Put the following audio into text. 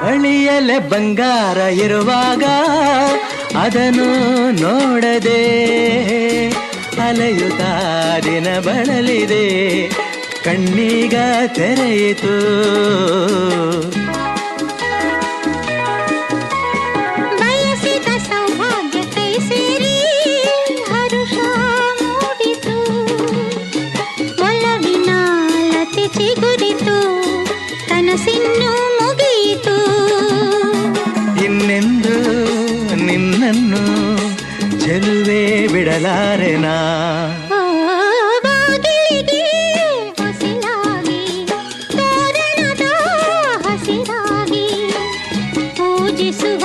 ಬಳಿಯಲೆ ಬಂಗಾರ ಇರುವಾಗ ಅದನ್ನು ನೋಡದೆ ಅಲೆಯುತ್ತಾ ದಿನ ಬಳಲಿದೆ, ಕಣ್ಣೀಗ ತೆರೆಯಿತು. ಬಯಸಿದ ಸೌಭಾಗ್ಯ ಕೈ ಸೇರಿ ಹರುಷ ಮೂಡಿತು, ಒಲವಿನ ಲತೆ ಚಿಗುರಿತು, ಕನಸಿನ್ನು ಮುಗಿಯಿತು. ಇನ್ನೆಂದು ನಿನ್ನನ್ನು ಚೆಲುವೆ ಬಿಡಲಾರೆನಾ. ಬಾಗಿಲಿಗೆ ಹೊಸಿಲಾಗಿ ತೋರಣದ ಹಸಿರಾಗಿ ಪೂಜಿಸುವ